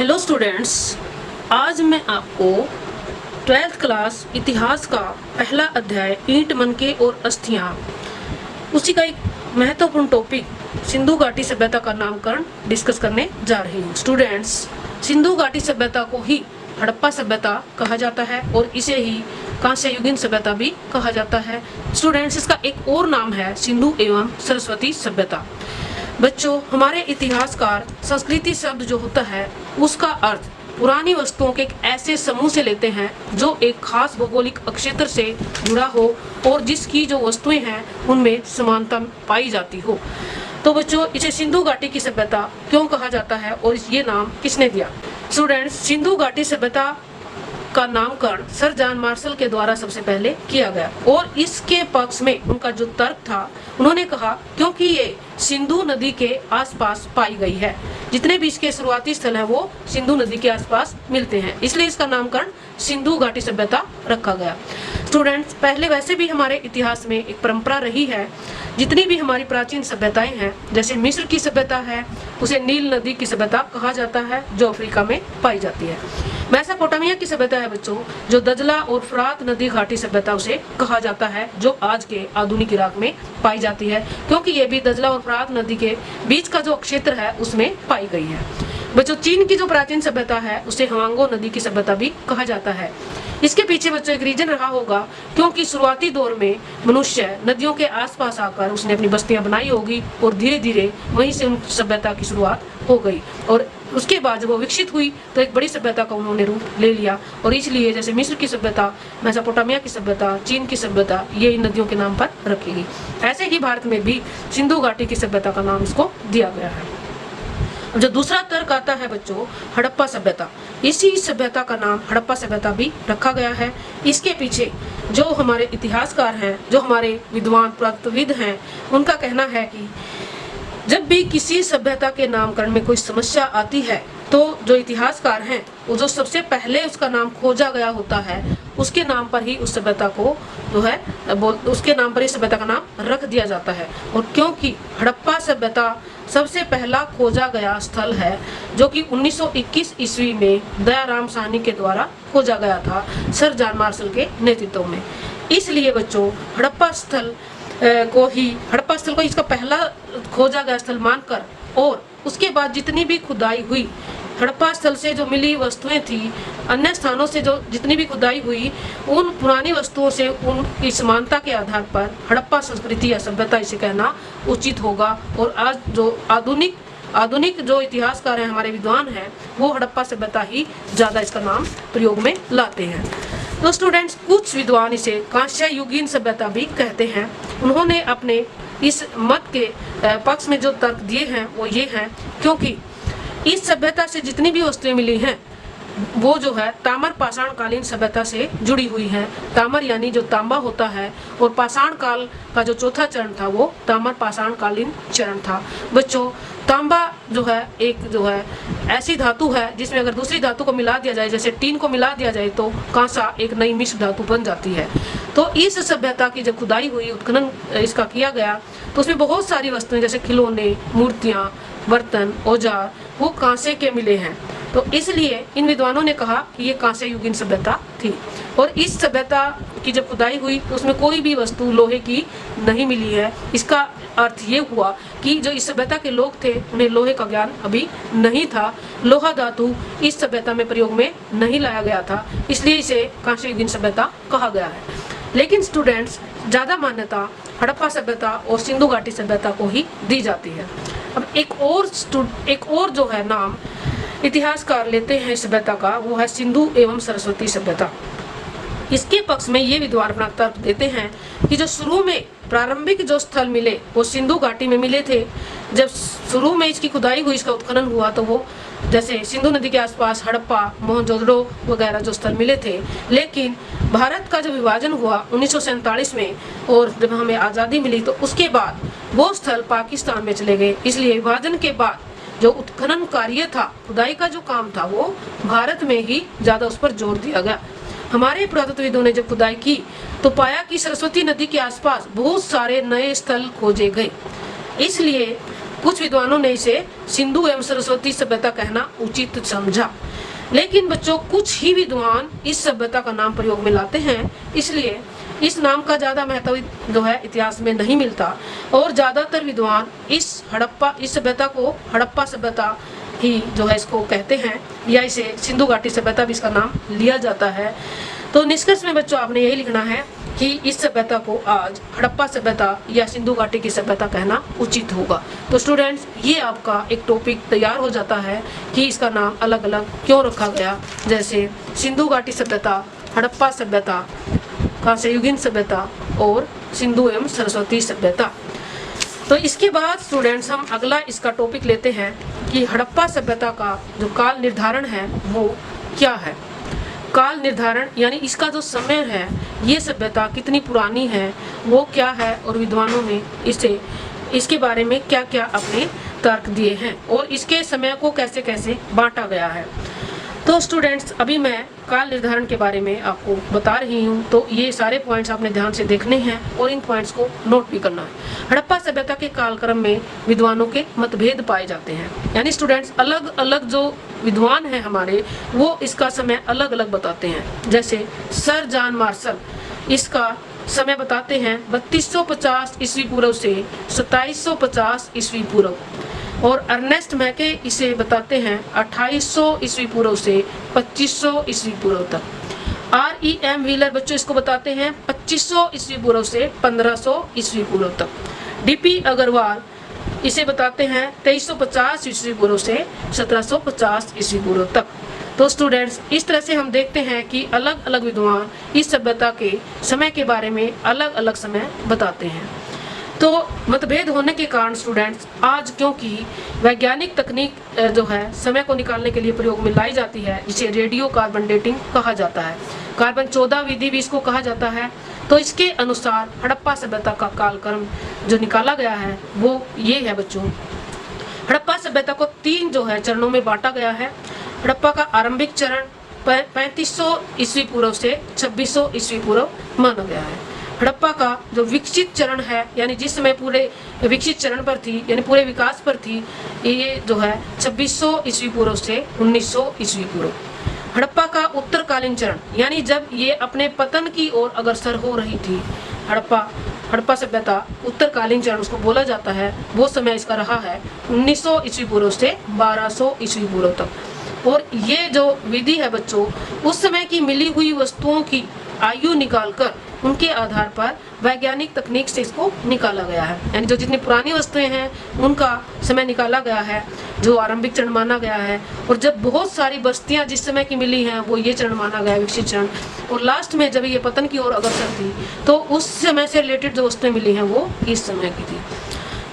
Hello students, आज मैं आपको 12th क्लास इतिहास का पहला अध्याय ईंट मनके और अस्थियां, उसी का एक महत्वपूर्ण टॉपिक सिंधु घाटी सभ्यता का नामकरण डिस्कस करने जा रही हूँ। स्टूडेंट्स, सिंधु घाटी सभ्यता को ही हड़प्पा सभ्यता कहा जाता है और इसे ही कांस्य युगीन सभ्यता भी कहा जाता है। स्टूडेंट्स, इसका एक और नाम है सिंधु एवं सरस्वती सभ्यता। बच्चों, हमारे इतिहासकार संस्कृति शब्द जो होता है उसका अर्थ पुरानी वस्तुओं के एक ऐसे समूह से लेते हैं जो एक खास भौगोलिक क्षेत्र से जुड़ा हो और जिसकी जो वस्तुएं हैं उनमें समानता पाई जाती हो। तो बच्चों, इसे सिंधु घाटी की सभ्यता क्यों कहा जाता है और ये नाम किसने दिया? स्टूडेंट्स, सिंधु घाटी सभ्यता का नामकरण सर जॉन मार्शल के द्वारा सबसे पहले किया गया और इसके पक्ष में उनका जो तर्क था, उन्होंने कहा क्योंकि ये सिंधु नदी के आसपास पाई गई है, जितने भी इसके शुरुआती स्थल हैं वो सिंधु नदी के आसपास मिलते हैं, इसलिए इसका नामकरण सिंधु घाटी सभ्यता रखा गया। स्टूडेंट्स, पहले वैसे भी हमारे इतिहास में एक परंपरा रही है, जितनी भी हमारी प्राचीन सभ्यताएं हैं, जैसे मिस्र की सभ्यता है उसे नील नदी की सभ्यता कहा जाता है जो अफ्रीका में पाई जाती है। मेसोपोटामिया की सभ्यता है बच्चों, जो दजला और फरात नदी घाटी सभ्यता उसे कहा जाता है, जो आज के आधुनिक इराक में पाई जाती है, क्योंकि ये भी दजला और फरात नदी के बीच का जो क्षेत्र है उसमें पाई गई है। बच्चों, चीन की जो प्राचीन सभ्यता है उसे हवांगो नदी की सभ्यता भी कहा जाता है। इसके पीछे बच्चों एक रीजन रहा होगा, क्योंकि शुरुआती दौर में मनुष्य नदियों के आसपास आकर उसने अपनी बस्तियां बनाई होगी और धीरे धीरे वहीं से उन सभ्यता की शुरुआत हो गई और उसके बाद जब वो विकसित हुई तो एक बड़ी सभ्यता का उन्होंने रूप ले लिया और इसलिए जैसे मिस्र की सभ्यता, मेसोपोटामिया की सभ्यता, चीन की सभ्यता, ये इन नदियों के नाम पर रखी गई। ऐसे ही भारत में भी सिंधु घाटी की सभ्यता का नाम इसको दिया गया है। जो दूसरा तर्क आता है बच्चों, हड़प्पा सभ्यता, इसी सभ्यता का नाम हड़प्पा सभ्यता भी रखा गया है। इसके पीछे जो हमारे इतिहासकार हैं, जो हमारे विद्वान पुरातत्वविद हैं, उनका कहना है कि जब भी किसी सभ्यता के नामकरण में कोई समस्या आती है तो जो इतिहासकार हैं वो जो सबसे पहले उसका नाम खोजा गया होता है उसके नाम पर ही उस सभ्यता को जो है उसके नाम पर ही सभ्यता का नाम रख दिया जाता है। और क्योंकि हड़प्पा सभ्यता सबसे पहला खोजा गया स्थल है जो कि 1921 ईस्वी में दयाराम साहनी के द्वारा खोजा गया था सर जॉन मार्शल के नेतृत्व में, इसलिए बच्चों हड़प्पा स्थल को इसका पहला खोजा गया स्थल मानकर और उसके बाद जितनी भी खुदाई हुई हड़प्पा स्थल से जो मिली वस्तुएं थी, अन्य स्थानों से जो जितनी भी खुदाई हुई, उन पुरानी वस्तुओं से उनकी समानता के आधार पर हड़प्पा संस्कृति या सभ्यता इसे कहना उचित होगा। और आज जो आधुनिक जो इतिहासकार हैं, हमारे विद्वान हैं, वो हड़प्पा सभ्यता ही ज़्यादा इसका नाम प्रयोग में लाते हैं। तो स्टूडेंट्स, कुछ विद्वान इसे कांस्य युगीन सभ्यता भी कहते हैं। उन्होंने अपने इस मत के पक्ष में जो तर्क दिए हैं वो ये हैं, क्योंकि इस सभ्यता से जितनी भी वस्तुएं मिली हैं वो जो है ताम्र पाषाण कालीन सभ्यता से जुड़ी हुई है। ताम्र यानी जो तांबा होता है और पाषाण काल का जो चौथा चरण था वो ताम्र पाषाण कालीन चरण था। बच्चों, तांबा जो है एक जो है ऐसी धातु है जिसमें अगर दूसरी धातु को मिला दिया जाए, जैसे टीन को मिला दिया जाए तो कांसा एक नई मिश्र धातु बन जाती है। तो इस सभ्यता की जब खुदाई हुई, उत्खनन इसका किया गया, तो उसमें बहुत सारी वस्तुएं जैसे खिलौने, मूर्तियां, बर्तन, औजार वो कांसे के मिले हैं। तो इसलिए इन विद्वानों ने कहा कि ये कांस्य युगीन सभ्यता थी। और इस सभ्यता की जब खुदाई हुई तो उसमें कोई भी वस्तु लोहे की नहीं मिली है। इसका अर्थ ये हुआ कि जो इस सभ्यता के लोग थे उन्हें लोहे का ज्ञान अभी नहीं था, लोहा धातु इस सभ्यता में प्रयोग में नहीं लाया गया था, इसलिए इसे कांस्य युगीन सभ्यता कहा गया है। लेकिन स्टूडेंट्स, ज़्यादा मान्यता हड़प्पा सभ्यता और सिंधु घाटी सभ्यता को ही दी जाती है। अब एक और जो है नाम इतिहासकार लेते हैं सभ्यता का, वो है सिंधु एवं सरस्वती सभ्यता। इसके पक्ष में ये विद्वान अपना तर्क देते हैं कि जो शुरू में प्रारंभिक जो स्थल मिले वो सिंधु घाटी में मिले थे। जब शुरू में इसकी खुदाई हुई, इसका उत्खनन हुआ, तो वो जैसे सिंधु नदी के आसपास हड़प्पा, मोहनजोदड़ो वगैरह जो स्थल मिले थे। लेकिन भारत का जो विभाजन हुआ 1947 में और जब हमें आज़ादी मिली तो उसके बाद वो स्थल पाकिस्तान में चले गए। इसलिए विभाजन के बाद जो उत्खनन कार्य था, खुदाई का जो काम था, वो भारत में ही ज़्यादा उस पर जोर दिया गया। हमारे पुरातत्वविदों ने जब खुदाई की तो पाया कि सरस्वती नदी के आसपास बहुत सारे नए स्थल खोजे गए। इसलिए कुछ विद्वानों ने इसे सिंधु एवं सरस्वती सभ्यता कहना उचित समझा। लेकिन बच्चों कुछ ही विद्वान इस सभ्यता का नाम प्रयोग में लाते हैं, इसलिए इस नाम का ज्यादा महत्व जो है इतिहास में नहीं मिलता और ज्यादातर विद्वान इस सभ्यता को हड़प्पा सभ्यता ही जो है इसको कहते हैं, या इसे सिंधु घाटी सभ्यता भी इसका नाम लिया जाता है। तो निष्कर्ष में बच्चों आपने यही लिखना है कि इस सभ्यता को आज हड़प्पा सभ्यता या सिंधु घाटी की सभ्यता कहना उचित होगा। तो स्टूडेंट्स, ये आपका एक टॉपिक तैयार हो जाता है कि इसका नाम अलग अलग क्यों रखा गया, जैसे सिंधु घाटी सभ्यता, हड़प्पा सभ्यता, कांस्ययुगीन सभ्यता और सिंधु एवं सरस्वती सभ्यता। तो इसके बाद स्टूडेंट्स हम अगला इसका टॉपिक लेते हैं कि हड़प्पा सभ्यता का जो काल निर्धारण है वो क्या है। काल निर्धारण यानी इसका जो समय है, ये सभ्यता कितनी पुरानी है वो क्या है, और विद्वानों ने इसके बारे में क्या क्या अपने तर्क दिए हैं और इसके समय को कैसे कैसे बांटा गया है। तो स्टूडेंट्स, अभी मैं काल निर्धारण के बारे में आपको बता रही हूँ, तो ये सारे पॉइंट्स आपने ध्यान से देखने हैं और इन पॉइंट्स को नोट भी करना है। हड़प्पा सभ्यता के कालक्रम में विद्वानों के मतभेद पाए जाते हैं, यानी स्टूडेंट्स अलग अलग जो विद्वान हैं हमारे वो इसका समय अलग अलग बताते हैं। जैसे सर जॉन मार्शल इसका समय बताते हैं 3250 ईस्वी पूर्व से 2750 ईस्वी पूर्व, और अर्नेस्ट मैके इसे बताते हैं 2800 ईस्वी पूर्व से 2500 ईस्वी पूर्व तक। REM व्हीलर बच्चों इसको बताते हैं 2500 ईस्वी पूर्व से 1500 ईस्वी पूर्व तक। DP अग्रवाल इसे बताते हैं 2350 ईस्वी पूर्व से 1750 ईस्वी पूर्व तक। तो स्टूडेंट्स, इस तरह से हम देखते हैं कि अलग अलग विद्वान इस सभ्यता के समय के बारे में अलग अलग समय बताते हैं। तो मतभेद होने के कारण स्टूडेंट्स आज क्योंकि वैज्ञानिक तकनीक जो है समय को निकालने के लिए प्रयोग में लाई जाती है, जिसे रेडियो कार्बन डेटिंग कहा जाता है, कार्बन 14 विधि भी इसको कहा जाता है। तो इसके अनुसार हड़प्पा सभ्यता का कालक्रम जो निकाला गया है वो ये है बच्चों। हड़प्पा सभ्यता को 3 जो है चरणों में बांटा गया है। हड़प्पा का आरंभिक चरण 3500 ईस्वी पूर्व से 2600 ईस्वी पूर्व माना गया है। हड़प्पा का जो विकसित चरण है, यानी जिस समय पूरे विकसित चरण पर थी यानी पूरे विकास पर थी, ये जो है 2600 ईस्वी पूर्व से 1900 ईस्वी पूर्व। हड़प्पा का उत्तरकालीन चरण, यानी जब ये अपने पतन की ओर अग्रसर हो रही थी, हड़प्पा सभ्यता उत्तरकालीन चरण उसको बोला जाता है, वो समय इसका रहा है 1900 ईस्वी पूर्व से 1200 ईस्वी पूर्व तक। और ये जो विधि है बच्चों, उस समय की मिली हुई वस्तुओं की आयु निकालकर उनके आधार पर वैज्ञानिक तकनीक से इसको निकाला गया है, यानी जो जितनी पुरानी वस्तुएं हैं उनका समय निकाला गया है जो आरंभिक चरण माना गया है, और जब बहुत सारी बस्तियां जिस समय की मिली हैं वो ये चरण माना गया है, विकसित चरण। और लास्ट में जब ये पतन की ओर अग्रसर थी तो उस समय से रिलेटेड जो वस्तुएं मिली हैं वो इस समय की थी।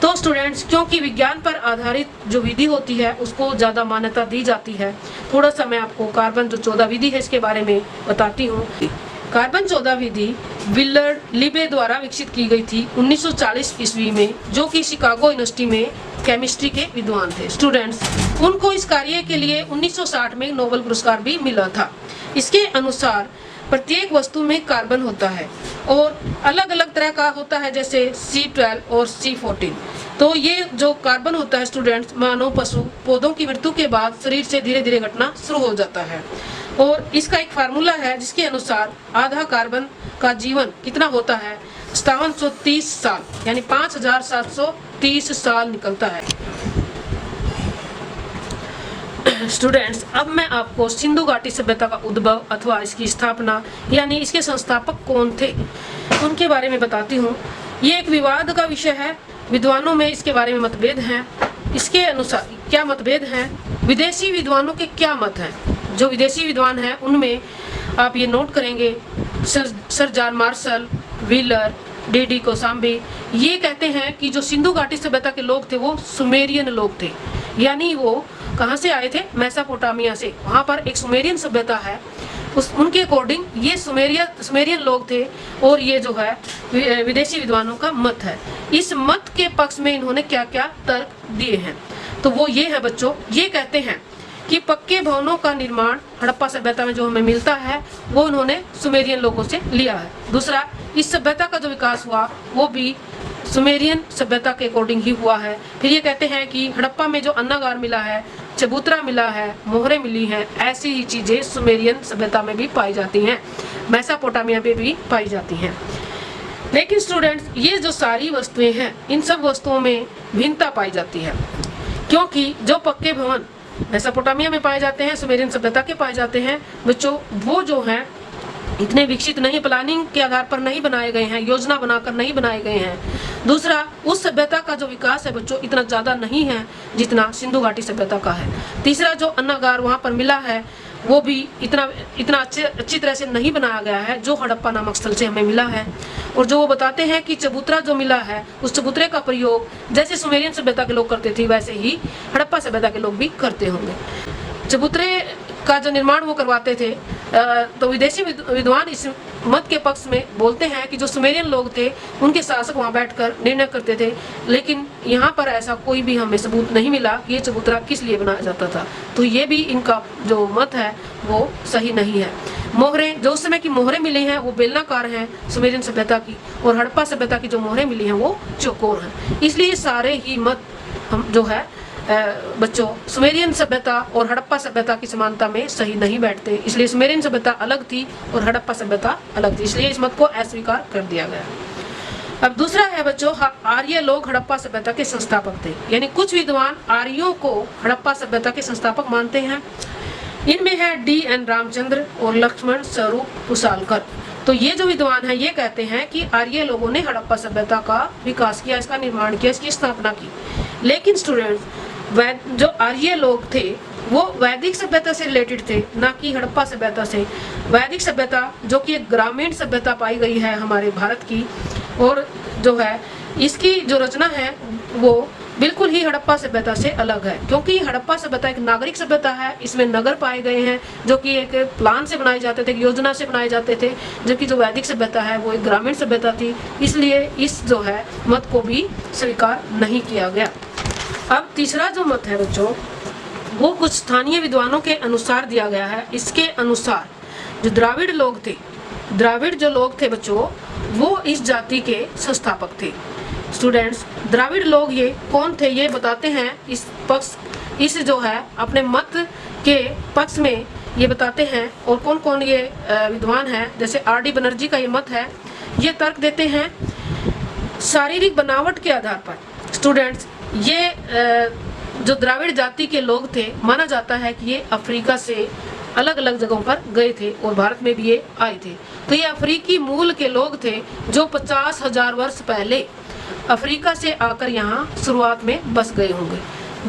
तो स्टूडेंट्स, क्योंकि विज्ञान पर आधारित जो विधि होती है उसको ज़्यादा मान्यता दी जाती है, थोड़ा सा मैं आपको कार्बन जो 14 विधि है इसके बारे में बताती हूँ। कार्बन 14 विधि विलर्ड लिबे द्वारा विकसित की गई थी 1940 ईस्वी में, जो कि शिकागो यूनिवर्सिटी में केमिस्ट्री के विद्वान थे। स्टूडेंट्स, उनको इस कार्य के लिए 1960 में नोबेल पुरस्कार भी मिला था। इसके अनुसार प्रत्येक वस्तु में कार्बन होता है और अलग अलग तरह का होता है, जैसे C12 और C14। तो ये जो कार्बन होता है स्टूडेंट्स, मानव पशु पौधों की मृत्यु के बाद शरीर से धीरे धीरे घटना शुरू हो जाता है, और इसका एक फार्मूला है जिसके अनुसार आधा कार्बन का जीवन कितना होता है 5730 साल, यानी 5730 साल निकलता है। स्टूडेंट्स, अब मैं आपको सिंधु घाटी सभ्यता का उद्भव अथवा इसकी स्थापना यानी इसके संस्थापक कौन थे उनके बारे में बताती हूँ। ये एक विवाद का विषय है, विद्वानों में इसके बारे में मतभेद हैं। इसके अनुसार क्या मतभेद हैं, विदेशी विद्वानों के क्या मत हैं। जो विदेशी विद्वान हैं उनमें आप ये नोट करेंगे, sir John Marshall, wheeler, D.D. Kosambi ये कहते हैं कि जो सिंधु घाटी सभ्यता के लोग थे वो सुमेरियन लोग थे, यानी वो कहाँ से आए थे, मेसोपोटामिया से। वहाँ पर एक सुमेरियन सभ्यता है, उनके अकॉर्डिंग ये सुमेरियन लोग थे, और ये जो है विदेशी विद्वानों का मत है। इस मत के पक्ष में इन्होंने क्या क्या तर्क दिए हैं, तो वो ये है बच्चों, ये कहते हैं कि पक्के भवनों का निर्माण हड़प्पा सभ्यता में जो हमें मिलता है वो उन्होंने सुमेरियन लोगों से लिया है। दूसरा, इस सभ्यता का जो विकास हुआ वो भी सुमेरियन सभ्यता के अकॉर्डिंग ही हुआ है। फिर ये कहते हैं कि हड़प्पा में जो अन्नागार मिला है, चबूतरा मिला है, मोहरें मिली हैं, ऐसी ही चीजें सुमेरियन सभ्यता में भी पाई जाती हैं, मेसोपोटामिया में भी पाई जाती हैं। लेकिन स्टूडेंट्स, ये जो सारी वस्तुएं हैं, इन सब वस्तुओं में भिन्नता पाई जाती है, क्योंकि जो पक्के भवन मेसोपोटामिया में पाए जाते हैं, सुमेरियन सभ्यता के पाए जाते हैं बच्चों, वो जो है इतने विकसित नहीं, प्लानिंग के आधार पर नहीं बनाए गए हैं, योजना बनाकर नहीं बनाए गए हैं। दूसरा, उस सभ्यता का जो विकास है बच्चों इतना ज़्यादा नहीं है जितना सिंधु घाटी सभ्यता का है। तीसरा, जो अन्नागार वहाँ पर मिला है वो भी इतना अच्छी तरह से नहीं बनाया गया है जो हड़प्पा नामक स्थल से हमें मिला है। और जो वो बताते हैं कि चबूतरा जो मिला है, उस चबूतरे का प्रयोग जैसे सुमेरियन सभ्यता के लोग करते थे वैसे ही हड़प्पा सभ्यता के लोग भी करते होंगे। चबूतरे का जो निर्माण वो करवाते थे, तो विदेशी विद्वान इस मत के पक्ष में बोलते हैं कि जो सुमेरियन लोग थे उनके शासक वहाँ बैठकर निर्णय करते थे, लेकिन यहाँ पर ऐसा कोई भी हमें सबूत नहीं मिला कि ये चबूतरा किस लिए बनाया जाता था। तो ये भी इनका जो मत है वो सही नहीं है। मोहरें, जो उस समय की मोहरें मिली हैं वो बेलनाकार हैं सुमेरियन सभ्यता की, और हड़प्पा सभ्यता की जो मोहरें मिली हैं वो चौकोर हैं। इसलिए सारे ही मत हम जो है बच्चों सुमेरियन सभ्यता और हड़प्पा सभ्यता की समानता में सही नहीं बैठते। इसलिए सुमेरियन सभ्यता अलग थी और हड़प्पा सभ्यता अलग थी, इसलिए इस मत को अस्वीकार कर दिया गया। अब दूसरा है बच्चों, आर्य लोग हड़प्पा सभ्यता के संस्थापक थे, यानी कुछ विद्वान आर्यों को हड़प्पा सभ्यता के संस्थापक मानते हैं। इनमें है D.N. रामचंद्र और लक्ष्मण स्वरूप उसालकर। तो ये जो विद्वान है ये कहते हैं कि आर्य लोगों ने हड़प्पा सभ्यता का विकास किया, इसका निर्माण किया, इसकी स्थापना की। लेकिन स्टूडेंट्स, जो आर्य लोग थे वो वैदिक सभ्यता से रिलेटेड थे, ना कि हड़प्पा सभ्यता से। वैदिक सभ्यता जो कि एक ग्रामीण सभ्यता पाई गई है हमारे भारत की, और जो है इसकी जो रचना है वो बिल्कुल ही हड़प्पा सभ्यता से अलग है, क्योंकि हड़प्पा सभ्यता एक नागरिक सभ्यता है। इसमें नगर पाए गए हैं जो कि एक प्लान से बनाए जाते थे, योजना से बनाए जाते थे, जबकि जो वैदिक सभ्यता है वो एक ग्रामीण सभ्यता थी। इसलिए इस जो है मत को भी स्वीकार नहीं किया गया। अब तीसरा जो मत है बच्चों वो कुछ स्थानीय विद्वानों के अनुसार दिया गया है। इसके अनुसार जो द्राविड़ लोग थे, द्राविड़ जो लोग थे बच्चों, वो इस जाति के संस्थापक थे। स्टूडेंट्स, द्राविड़ लोग ये कौन थे ये बताते हैं इस जो है अपने मत के पक्ष में ये बताते हैं। और कौन कौन ये विद्वान हैं, जैसे R.D. बनर्जी का ये मत है, ये तर्क देते हैं शारीरिक बनावट के आधार पर। स्टूडेंट्स, ये जो द्राविड़ जाति के लोग थे, माना जाता है कि ये अफ्रीका से अलग अलग जगहों पर गए थे और भारत में भी ये आए थे। तो ये अफ्रीकी मूल के लोग थे जो 50,000 वर्ष पहले अफ्रीका से आकर यहाँ शुरुआत में बस गए होंगे।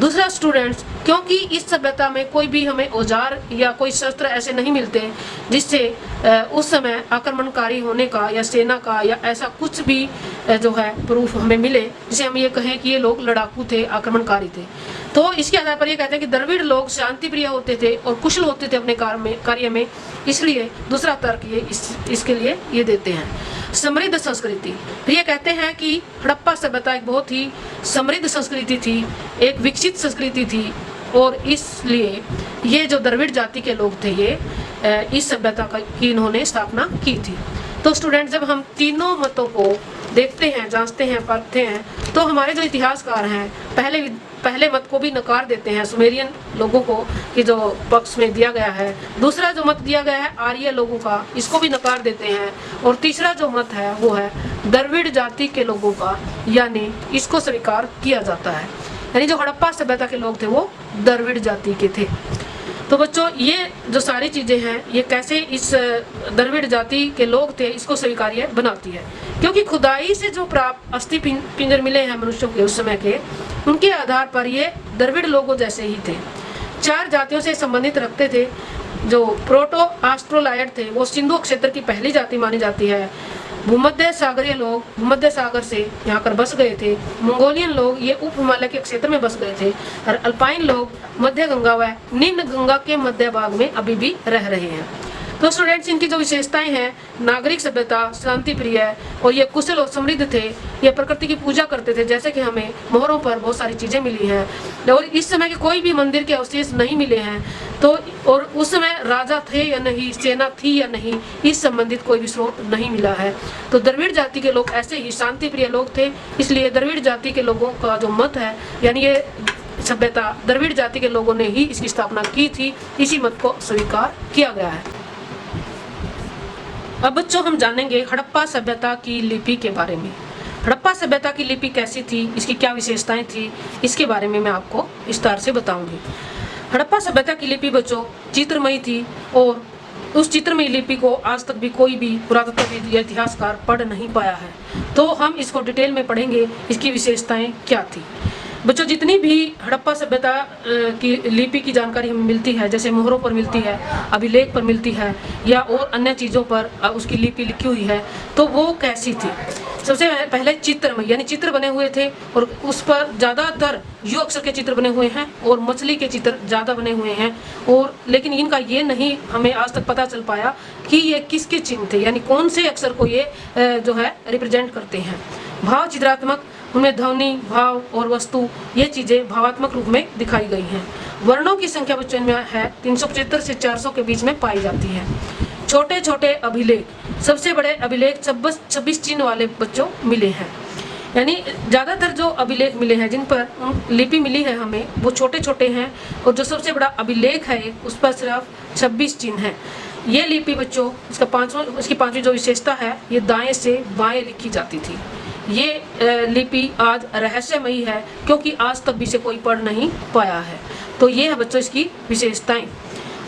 दूसरा स्टूडेंट्स, क्योंकि इस सभ्यता में कोई भी हमें औजार या कोई शस्त्र ऐसे नहीं मिलते जिससे उस समय आक्रमणकारी होने का या सेना का या ऐसा कुछ भी जो है प्रूफ हमें मिले जिसे हम ये कहें कि ये लोग लड़ाकू थे, आक्रमणकारी थे। तो इसके आधार पर ये कहते हैं कि द्रविड़ लोग शांति प्रिय होते थे और कुशल होते थे अपने कार्य में। इसलिए दूसरा तर्क ये इसके लिए ये देते हैं। समृद्ध संस्कृति, तो ये कहते हैं कि हड़प्पा सभ्यता एक बहुत ही समृद्ध संस्कृति थी, एक विकसित संस्कृति थी, और इसलिए ये जो द्रविड़ जाति के लोग थे ये इस सभ्यता की इन्होंने स्थापना की थी। तो स्टूडेंट, जब हम तीनों मतों को देखते हैं, जांचते हैं, परखते हैं, तो हमारे जो इतिहासकार हैं पहले मत को भी नकार देते हैं, सुमेरियन लोगों को कि जो पक्ष में दिया गया है। दूसरा जो मत दिया गया है आर्य लोगों का, इसको भी नकार देते हैं। और तीसरा जो मत है वो है द्रविड़ जाति के लोगों का, यानी इसको स्वीकार किया जाता है। यानी जो हड़प्पा सभ्यता के लोग थे वो द्रविड़ जाति के थे। तो बच्चों, ये जो सारी चीज़ें हैं ये कैसे इस द्रविड़ जाति के लोग थे इसको स्वीकार्य बनाती है, क्योंकि खुदाई से जो प्राप्त अस्थि पिंजर मिले हैं मनुष्यों के उस समय के, उनके आधार पर ये द्रविड़ लोगों जैसे ही थे। 4 जातियों से संबंधित रखते थे। जो प्रोटो ऑस्ट्रोलाइड थे वो सिंधु क्षेत्र की पहली जाति मानी जाती है। भूमध्य सागरीय लोग भूमध्य सागर से यहाँ कर बस गए थे। मंगोलियन लोग ये उप हिमालय के क्षेत्र में बस गए थे, और अल्पाइन लोग मध्य गंगा व निम्न गंगा के मध्य भाग में अभी भी रह रहे हैं। तो स्टूडेंट्स, इनकी जो विशेषताएं हैं, नागरिक सभ्यता, शांति प्रिय, और ये कुशल और समृद्ध थे। ये प्रकृति की पूजा करते थे, जैसे कि हमें मोहरों पर बहुत सारी चीजें मिली हैं। और इस समय के कोई भी मंदिर के अवशेष नहीं मिले हैं। तो और उस समय राजा थे या नहीं, सेना थी या नहीं, इस संबंधित कोई भी स्रोत नहीं मिला है। तो द्रविड़ जाति के लोग ऐसे ही शांति प्रिय लोग थे। इसलिए द्रविड़ जाति के लोगों का जो मत है, यानी ये सभ्यता द्रविड़ जाति के लोगों ने ही इसकी स्थापना की थी, इसी मत को स्वीकार किया गया है। अब बच्चों, हम जानेंगे हड़प्पा सभ्यता की लिपि के बारे में। हड़प्पा सभ्यता की लिपि कैसी थी, इसकी क्या विशेषताएं थी, इसके बारे में मैं आपको विस्तार से बताऊंगी। हड़प्पा सभ्यता की लिपि बच्चों चित्रमयी थी, और उस चित्रमयी लिपि को आज तक भी कोई भी पुरातत्वविद या इतिहासकार पढ़ नहीं पाया है। तो हम इसको डिटेल में पढ़ेंगे, इसकी विशेषताएं क्या थी। बच्चों, जितनी भी हड़प्पा सभ्यता की लिपि की जानकारी हमें मिलती है, जैसे मोहरों पर मिलती है, अभिलेख पर मिलती है, या और अन्य चीज़ों पर उसकी लिपि लिखी हुई है, तो वो कैसी थी। सबसे पहले चित्रमय, यानी चित्र बने हुए थे, और उस पर ज़्यादातर यू अक्षर के चित्र बने हुए हैं और मछली के चित्र ज़्यादा बने हुए हैं। और लेकिन इनका ये नहीं हमें आज तक पता चल पाया कि ये किसके चिन्ह थे, यानी कौन से अक्षर को ये जो है रिप्रेजेंट करते हैं। भाव चित्रात्मक, उनमें ध्वनि, भाव और वस्तु, ये चीजें भावात्मक रूप में दिखाई गई हैं। वर्णों की संख्या बच्चों में है 375 से 400 के बीच में पाई जाती है। छोटे छोटे अभिलेख, सबसे बड़े अभिलेख 26 चिन्ह वाले बच्चों मिले हैं। यानी ज़्यादातर जो अभिलेख मिले हैं, जिन पर लिपि मिली है हमें, वो छोटे छोटे हैं, और जो सबसे बड़ा अभिलेख है उस पर सिर्फ 26 चिन्ह हैं। ये लिपि बच्चों, इसकी पांचवी जो विशेषता है, ये दाएं से बाएं लिखी जाती थी। ये लिपि आज रहस्यमयी है, क्योंकि आज तक भी इसे कोई पढ़ नहीं पाया है। तो ये है बच्चों इसकी विशेषताएं।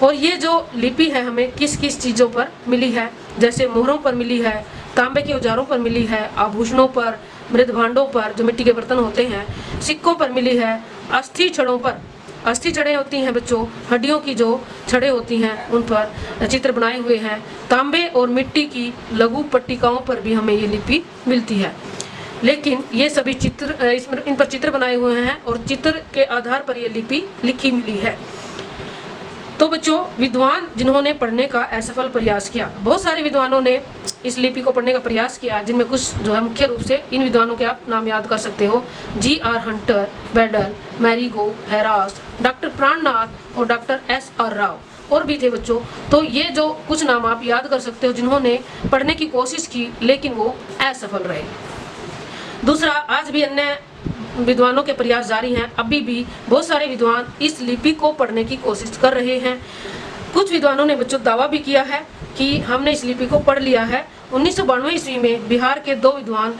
और ये जो लिपि है हमें किस किस चीज़ों पर मिली है, जैसे मोहरों पर मिली है, तांबे के औजारों पर मिली है, आभूषणों पर, मृद भांडों पर जो मिट्टी के बर्तन होते हैं, सिक्कों पर मिली है, अस्थि छड़ों पर, अस्थि छड़ें होती हैं बच्चों, हड्डियों की जो छड़ें होती हैं उन पर चित्र बनाए हुए हैं। तांबे और मिट्टी की लघु पट्टिकाओं पर भी हमें ये लिपि मिलती है। लेकिन ये सभी चित्र इन पर चित्र बनाए हुए हैं, और चित्र के आधार पर ये लिपि लिखी मिली है। तो बच्चों, विद्वान जिन्होंने पढ़ने का असफल प्रयास किया, बहुत सारे विद्वानों ने इस लिपि को पढ़ने का प्रयास किया, जिनमें कुछ जो है मुख्य रूप से इन विद्वानों के आप नाम याद कर सकते हो। G.R. हंटर, बेडल, मैरीगो, हैरास, डॉक्टर प्राणनाथ और डॉक्टर S.R. राव, और भी थे बच्चों। तो ये जो कुछ नाम आप याद कर सकते हो, जिन्होंने पढ़ने की कोशिश की लेकिन वो असफल रहे। दूसरा, आज भी अन्य विद्वानों के प्रयास जारी हैं। अभी भी बहुत सारे विद्वान इस लिपि को पढ़ने की कोशिश कर रहे हैं। कुछ विद्वानों ने बच्चों दावा भी किया है कि हमने इस लिपि को पढ़ लिया है। 1992 ईस्वी में बिहार के दो विद्वान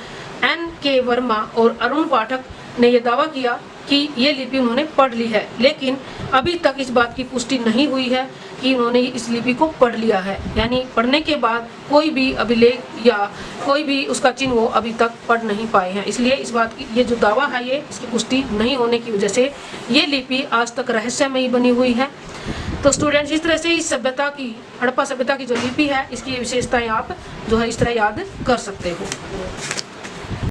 N.K. वर्मा और अरुण पाठक ने यह दावा किया कि ये लिपि उन्होंने पढ़ ली है, लेकिन अभी तक इस बात की पुष्टि नहीं हुई है कि उन्होंने इस लिपि को पढ़ लिया है। यानी पढ़ने के बाद कोई भी अभिलेख या कोई भी उसका चिन्ह वो अभी तक पढ़ नहीं पाए हैं। इसलिए इस बात की ये जो दावा है, ये इसकी पुष्टि नहीं होने की वजह से ये लिपि आज तक रहस्यमयी बनी हुई है। तो स्टूडेंट्स, इस तरह से इस सभ्यता की, हड़प्पा सभ्यता की जो लिपि है, इसकी विशेषताएं आप जो है इस तरह याद कर सकते हो।